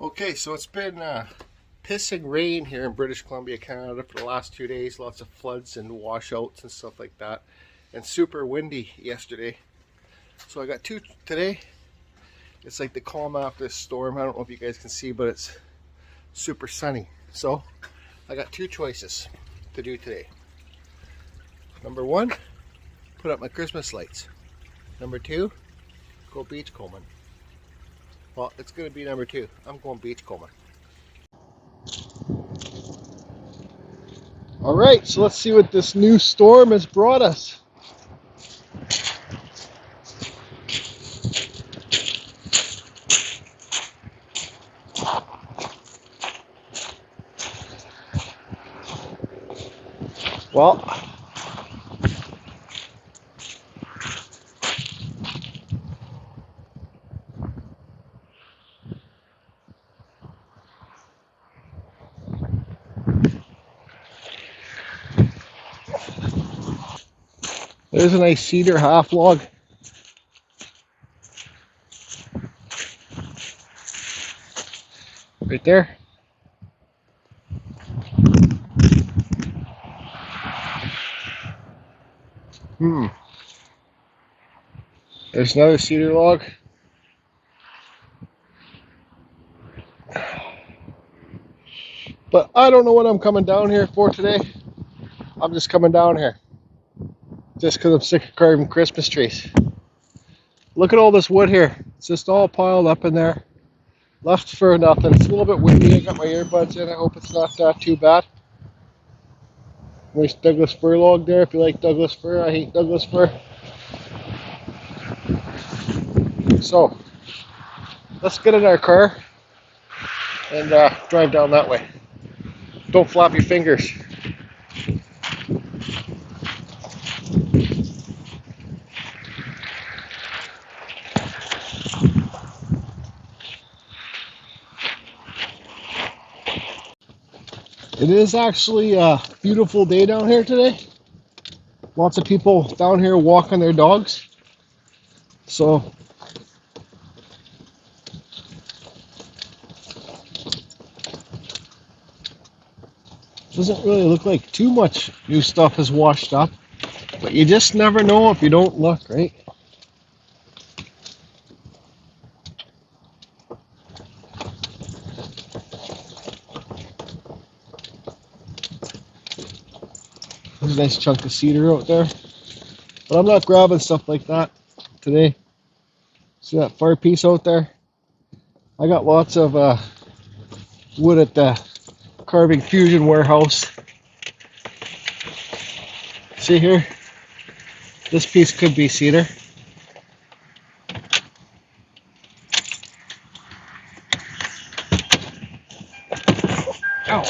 Okay, so it's been pissing rain here in British Columbia, Canada for the last 2 days. Lots of floods and washouts and stuff like that. And super windy yesterday. So I got two today. It's like the calm after this storm. I don't know if you guys can see, but it's super sunny. So I got two choices to do today. Number one, put up my Christmas lights. Number two, go beach combing. Well, it's going to be number two. I'm going beach combing. Alright, so let's see what this new storm has brought us. Well, there's a nice cedar half log. Right there. There's another cedar log. But I don't know what I'm coming down here for today. I'm just coming down here. Just because I'm sick of carving Christmas trees. Look at all this wood here. It's just all piled up in there. Left for nothing. It's a little bit windy. I got my earbuds in. I hope it's not too bad. Nice Douglas fir log there. If you like Douglas fir, I hate Douglas fir. So, let's get in our car and drive down that way. Don't flap your fingers. It is actually a beautiful day down here today. Lots of people down here walking their dogs. So doesn't really look like too much new stuff is washed up, but you just never know if you don't look, right? There's a nice chunk of cedar out there, but I'm not grabbing stuff like that today. See that far piece out there? I got lots of wood at the Carving Fusion warehouse. See here? This piece could be cedar. Ow.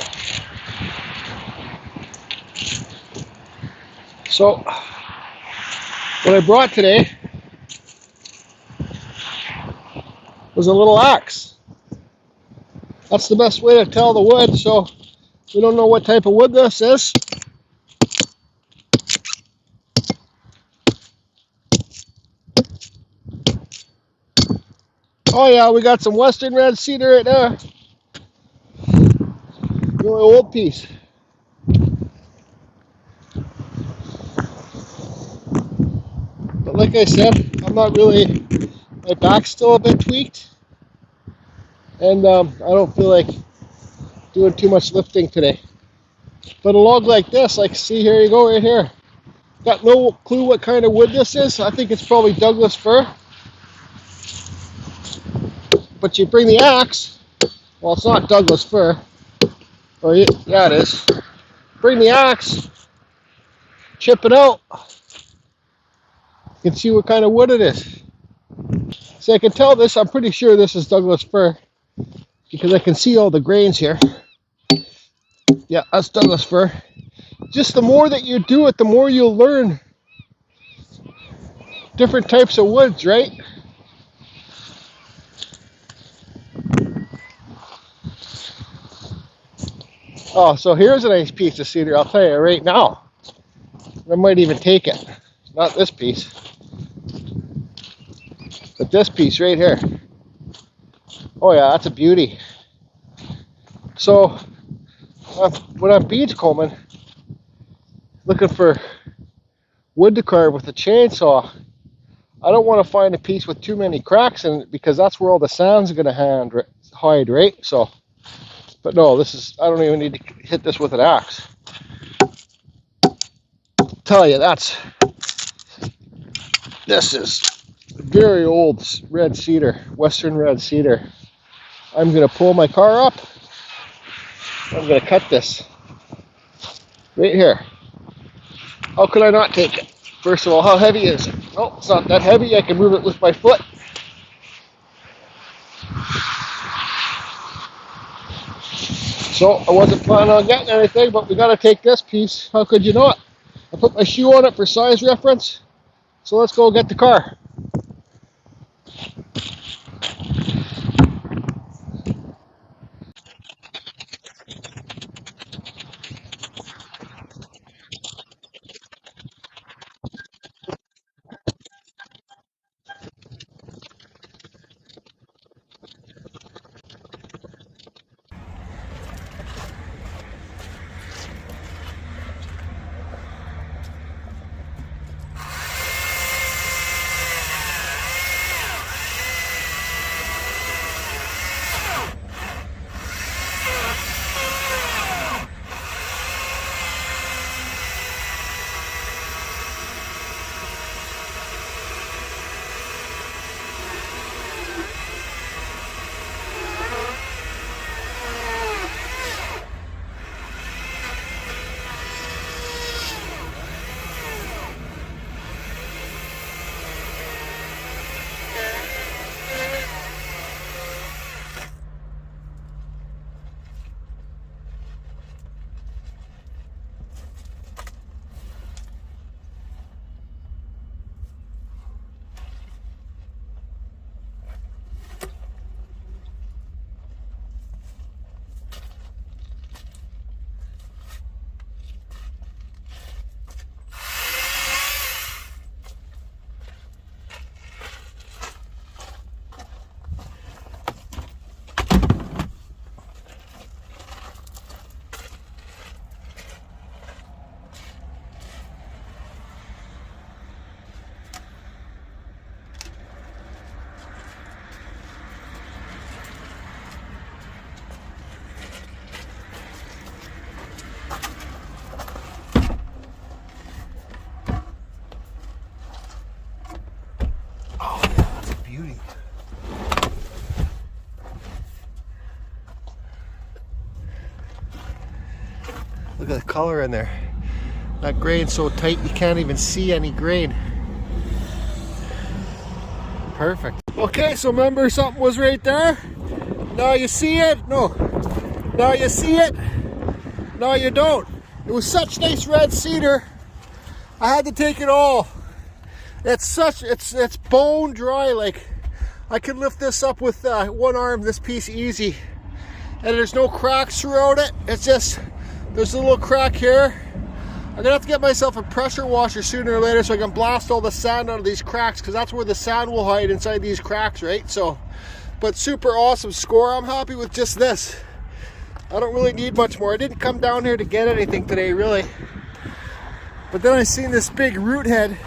So, what I brought today was a little axe. That's the best way to tell the wood, so we don't know what type of wood this is. Oh yeah, we got some western red cedar right there. Really old piece. But like I said, I'm not really, my back's still a bit tweaked. And I don't feel like doing too much lifting today. But a log like this, like see here you go right here. Got no clue what kind of wood this is. I think it's probably Douglas fir. But you bring the axe, well it's not Douglas fir. Or yeah it is. Bring the axe, chip it out. You can see what kind of wood it is. So I can tell this, I'm pretty sure this is Douglas fir. Because I can see all the grains here. Yeah, that's Douglas fir. Just the more that you do it, the more you'll learn different types of woods, right? Oh, so here's a nice piece of cedar, I'll tell you right now. I might even take it. Not this piece. But this piece right here. Oh yeah, that's a beauty. So when I'm beachcombing, looking for wood to carve with a chainsaw, I don't want to find a piece with too many cracks in it because that's where all the sand's going to hide, right? So, but no, I don't even need to hit this with an axe. Tell you, this is very old red cedar, western red cedar. I'm going to pull my car up. I'm going to cut this right here. How could I not take it? First of all, how heavy is it? Oh, it's not that heavy. I can move it with my foot. So I wasn't planning on getting anything, but we got to take this piece. How could you not? I put my shoe on it for size reference. So let's go get the car. Beauty. Look at the color in there. That grain's so tight you can't even see any grain. Perfect. Okay, so remember something was right there? Now you see it? No. Now you see it? No, you don't. It was such nice red cedar. I had to take it all. It's bone dry. Like I could lift this up with one arm, this piece easy, and there's no cracks throughout it. It's just there's a little crack here. I'm gonna have to get myself a pressure washer sooner or later so I can blast all the sand out of these cracks, because that's where the sand will hide, inside these cracks, right? So, but super awesome score. I'm happy with just this. I don't really need much more. I didn't come down here to get anything today, really. But then I seen this big root head,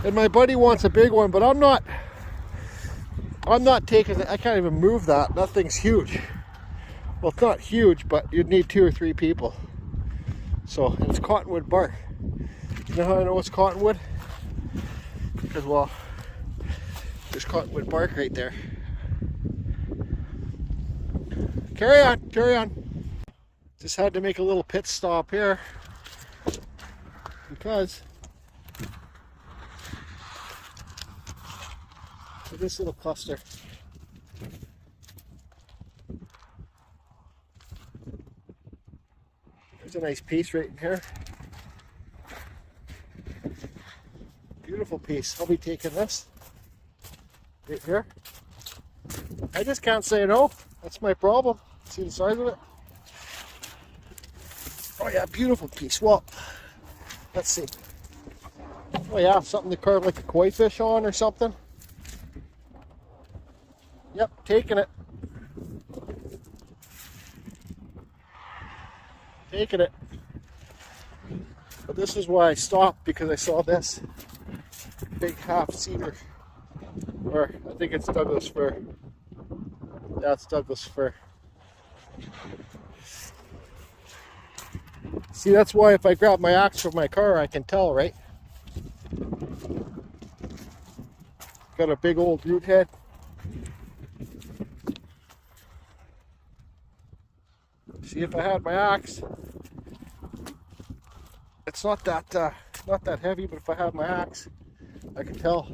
and my buddy wants a big one, but I'm not taking it. I can't even move that. That thing's huge. Well, it's not huge, but you'd need 2 or 3 people. So, and it's cottonwood bark. You know how I know it's cottonwood? Because, well, there's cottonwood bark right there. Carry on, carry on. Just had to make a little pit stop here because of this little cluster. There's a nice piece right in here. Beautiful piece. I'll be taking this right here. I just can't say no. That's my problem. See the size of it? Oh yeah, beautiful piece. Well, let's see. Oh yeah, something to carve like a koi fish on or something. Yep, taking it. taking it. But this is why I stopped, because I saw this big half cedar. Or I think it's Douglas fir. Yeah, it's Douglas fir. See, that's why if I grab my axe from my car, I can tell, right? Got a big old root head. See, if I had my axe, it's not that heavy, but if I had my axe, I can tell.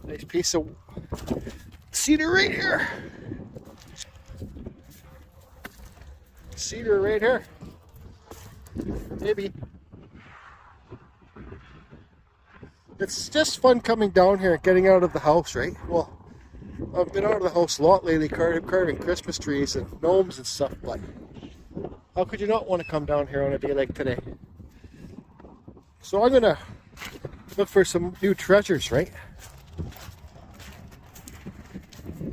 Nice piece of cedar right here. Cedar right here. Maybe. It's just fun coming down here and getting out of the house, right? Well, I've been out of the house a lot lately, carving Christmas trees and gnomes and stuff, but how could you not want to come down here on a day like today? So I'm gonna look for some new treasures, right?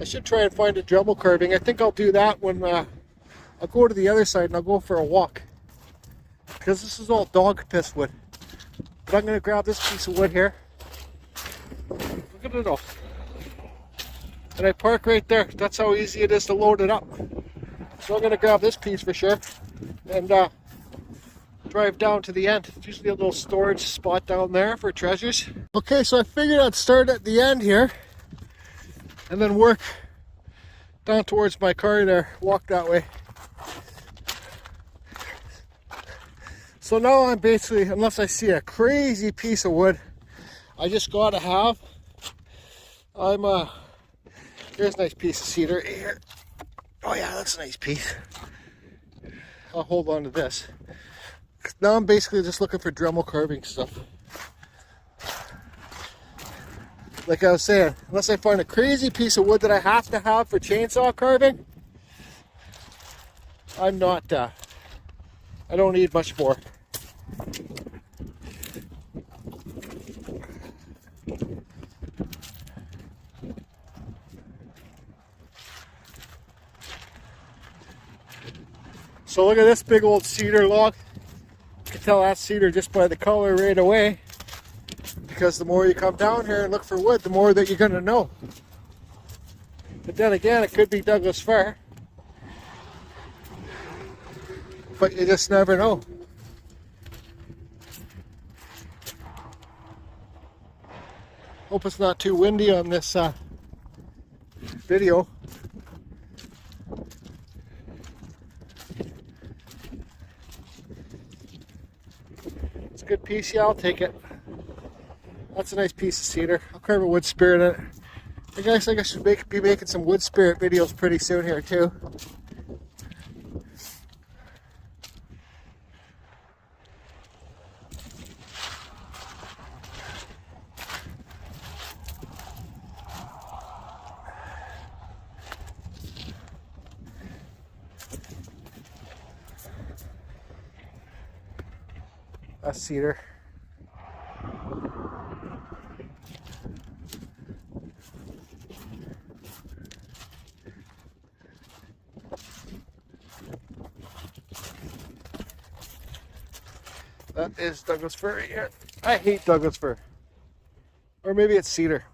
I should try and find a Dremel carving. I think I'll do that when I'll go to the other side and I'll go for a walk, because this is all dog piss wood. But I'm going to grab this piece of wood here. Look at it all. And I park right there. That's how easy it is to load it up. So I'm going to grab this piece for sure and drive down to the end. It's usually a little storage spot down there for treasures. Okay, so I figured I'd start at the end here and then work down towards my car there, walk that way. So now I'm basically, unless I see a crazy piece of wood I just gotta have, here's a nice piece of cedar here. Oh yeah, that's a nice piece. I'll hold on to this. Now I'm basically just looking for Dremel carving stuff. Like I was saying, unless I find a crazy piece of wood that I have to have for chainsaw carving, I don't need much more. So look at this big old cedar log. You can tell that's cedar just by the color right away, because the more you come down here and look for wood, the more that you're going to know. But then again, it could be Douglas fir, but you just never know. Hope it's not too windy on this video. It's a good piece, yeah, I'll take it. That's a nice piece of cedar. I'll carve a wood spirit in it. I guess I should be making some wood spirit videos pretty soon here too. That's cedar. That is Douglas fir right here. I hate Douglas fir. Or maybe it's cedar.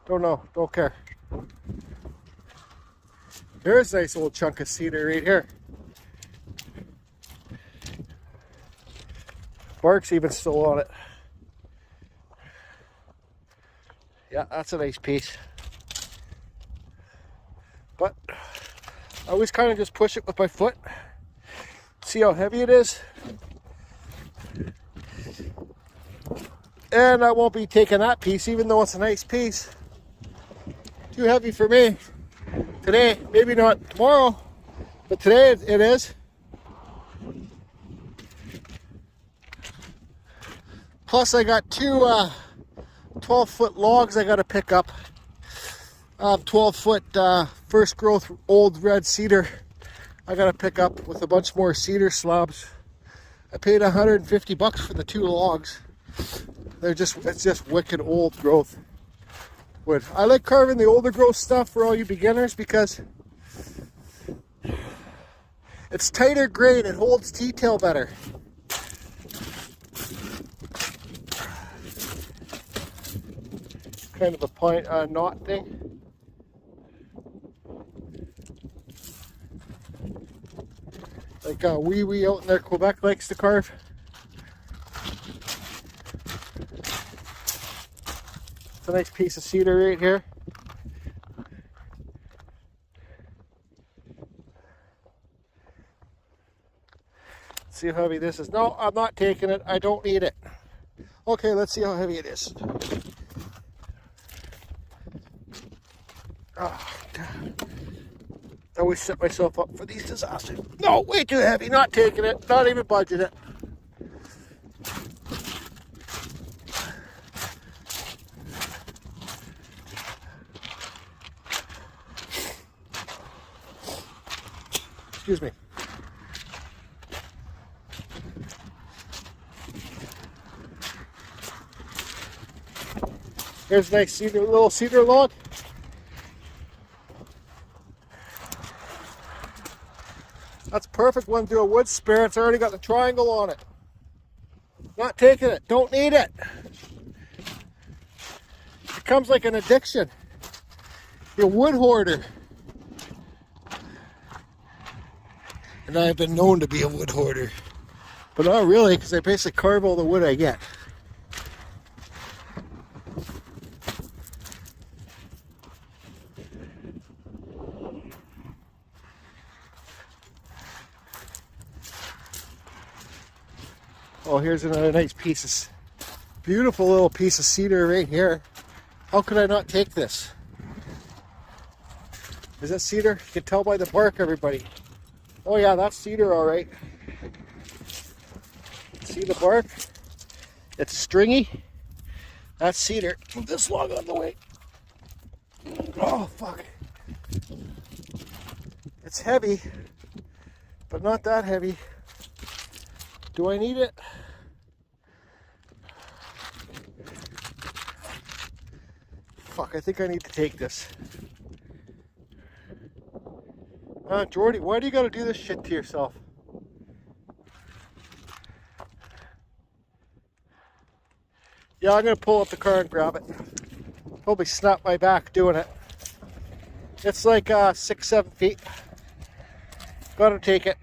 Don't know. Don't care. Here's a nice old chunk of cedar right here. Bark's even still on it. Yeah, that's a nice piece. But I always kind of just push it with my foot. See how heavy it is. And I won't be taking that piece, even though it's a nice piece. Too heavy for me today. Maybe not tomorrow, but today it is. Plus I got two 12-foot logs I got to pick up. 12-foot first growth old red cedar I got to pick up with a bunch more cedar slabs. I paid $150 for the two logs. It's just wicked old growth wood. I like carving the older growth stuff for all you beginners because It's tighter grain, it holds detail better. Kind of a point knot thing. Like wee out in there, Quebec likes to carve. It's a nice piece of cedar right here. See how heavy this is. No, I'm not taking it. I don't need it. Okay, let's see how heavy it is. Oh, I always set myself up for these disasters. No, way too heavy. Not taking it. Not even budging it. Excuse me. Here's a nice cedar, little cedar log. That's a perfect one to do a wood spare. It's already got the triangle on it. Not taking it. Don't need it. It becomes like an addiction. You're a wood hoarder. And I've been known to be a wood hoarder. But not really, because I basically carve all the wood I get. Oh, here's another nice piece of, beautiful little piece of cedar right here. How could I not take this? Is that cedar? You can tell by the bark, everybody. Oh yeah, that's cedar, all right. See the bark? It's stringy. That's cedar. Move this log out of the way. Oh, fuck. It's heavy, but not that heavy. Do I need it? Fuck, I think I need to take this. Jordy, why do you gotta do this shit to yourself? Yeah, I'm gonna pull up the car and grab it. Probably snap my back doing it. It's like 6-7 feet. Gotta take it.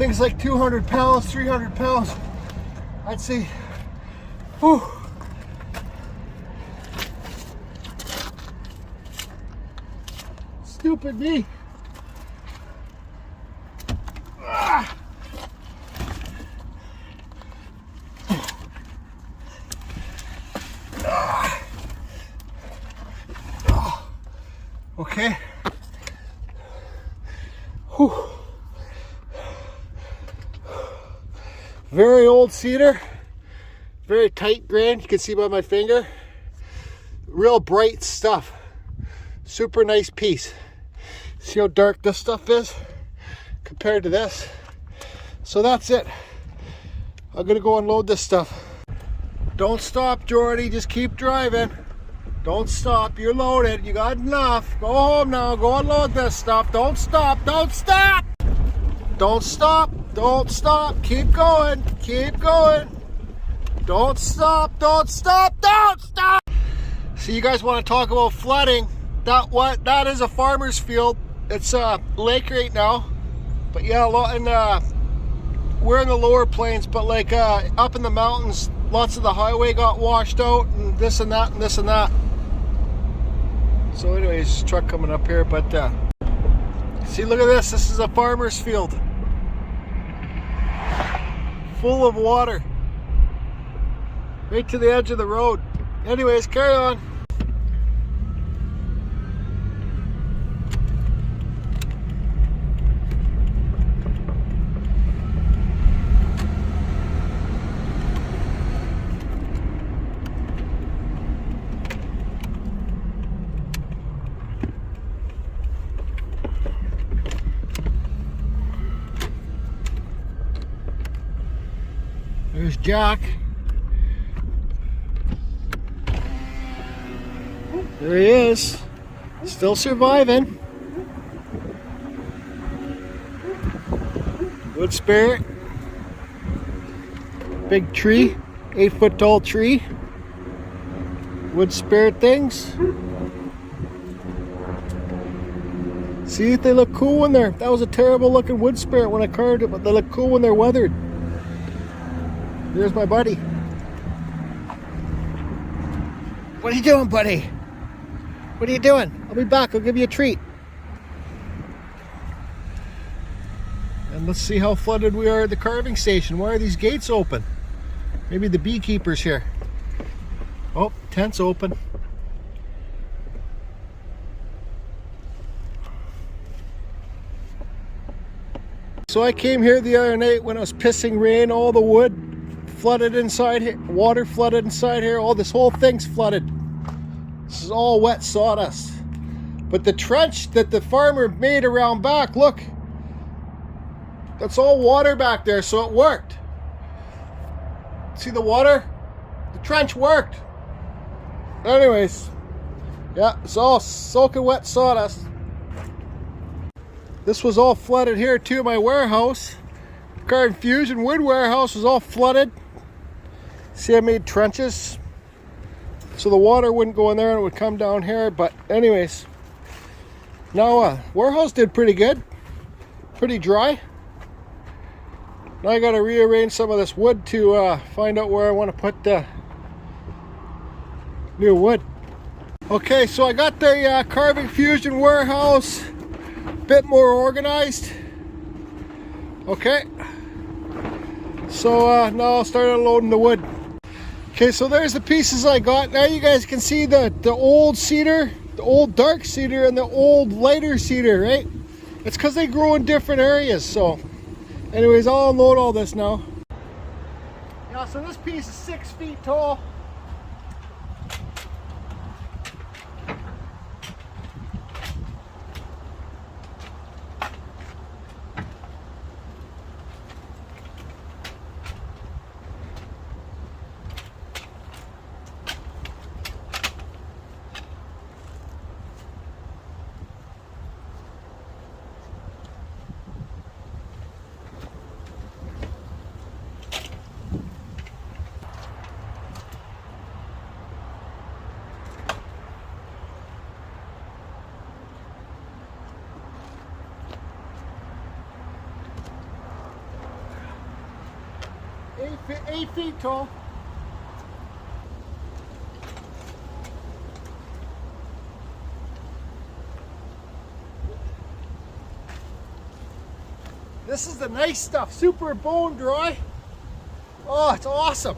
thing's like 200 pounds, 300 pounds. I'd say, whew. Stupid me. Ah. Ah. Oh. Okay. Whew. Very old cedar, very tight grain, you can see by my finger. Real bright stuff, super nice piece. See how dark this stuff is compared to this? So that's it. I'm gonna go unload this stuff. Don't stop, Jordy, just keep driving. Don't stop, you're loaded, you got enough. Go home now, go unload this stuff. Don't stop, don't stop! Don't stop, don't stop, keep going, keep going. Don't stop, don't stop, don't stop! So you guys want to talk about flooding? That is a farmer's field. It's a lake right now. But yeah, we're in the lower plains, but like up in the mountains, lots of the highway got washed out and this and that and this and that. So anyways, truck coming up here, but see, look at this. This is a farmer's field. Full of water. Right to the edge of the road. Anyways, carry on. There's Jack. There he is. Still surviving. Wood spirit. Big tree. 8-foot tall tree. Wood spirit things. See if they look cool when they're... That was a terrible looking wood spirit when I carved it, but they look cool when they're weathered. There's my buddy. What are you doing, buddy? What are you doing? I'll be back. I'll give you a treat. And let's see how flooded we are at the carving station. Why are these gates open? Maybe the beekeeper's here. Oh, tent's open. So I came here the other night when it was pissing rain. All the wood flooded inside here, water flooded inside here, this whole thing's flooded. This is all wet sawdust. But the trench that the farmer made around back, look, that's all water back there, so it worked. See the water? The trench worked. Anyways, yeah, it's all soaking wet sawdust. This was all flooded here too, my warehouse. Carve Fusion wood warehouse was all flooded. See, I made trenches so the water wouldn't go in there and it would come down here. But anyways, now warehouse did pretty good, pretty dry. Now I got to rearrange some of this wood to find out where I want to put the new wood. Okay, so I got the Carving Fusion warehouse a bit more organized. Okay, so now I'll start unloading the wood. Okay, so there's the pieces I got. Now you guys can see the old cedar, the old dark cedar, and the old lighter cedar, right? It's because they grow in different areas. So anyways, I'll unload all this now. Yeah, so this piece is 6 feet tall. 8 feet tall. This is the nice stuff, super bone dry. Oh, it's awesome.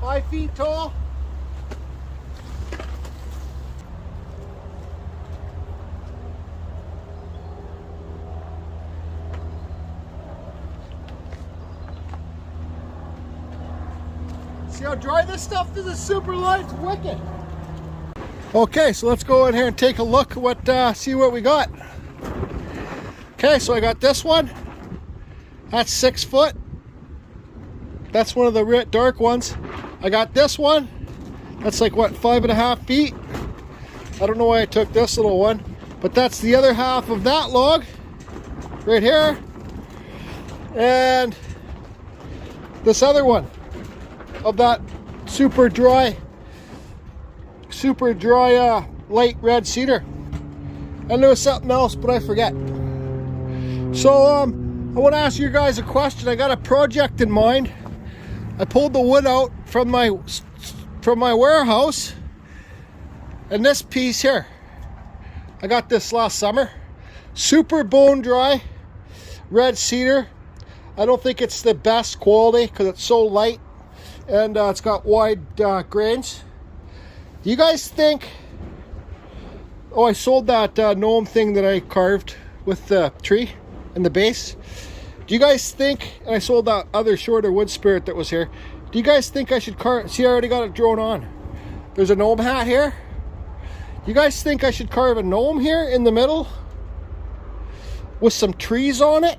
Five feet tall. See how dry this stuff is? It's super light, it's wicked. Okay, so let's go in here and take a look at what, see what we got. Okay, so I got this one. That's 6 foot. That's one of the dark ones. I got this one. That's like what, 5.5 feet. I don't know why I took this little one, but that's the other half of that log right here. And this other one of that super dry light red cedar. And there was something else, but I forget. So I want to ask you guys a question. I got a project in mind. I pulled the wood out from my warehouse, and this piece here, I got this last summer. Super bone dry red cedar. I don't think it's the best quality because it's so light, and it's got wide grains. Do you guys think, oh, I sold that gnome thing that I carved with the tree and the base. Do you guys think, and I sold that other shorter wood spirit that was here, do you guys think I should carve, see I already got it drawn on. There's a gnome hat here. Do you guys think I should carve a gnome here in the middle with some trees on it?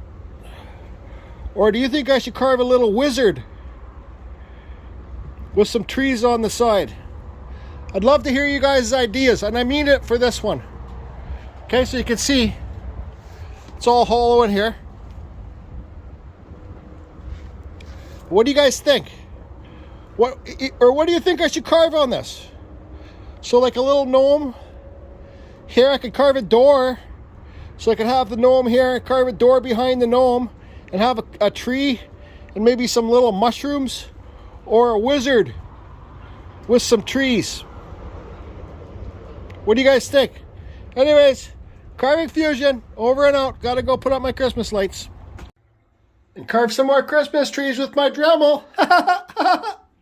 Or do you think I should carve a little wizard with some trees on the side? I'd love to hear you guys' ideas, and I mean it for this one. Okay, so you can see it's all hollow in here. What do you guys think? What do you think I should carve on this? So like a little gnome here, I could carve a door. So I could have the gnome here, carve a door behind the gnome, and have a tree and maybe some little mushrooms, or a wizard with some trees. What do you guys think? Anyways, Carving Fusion, over and out. Gotta go put up my Christmas lights. And carve some more Christmas trees with my Dremel.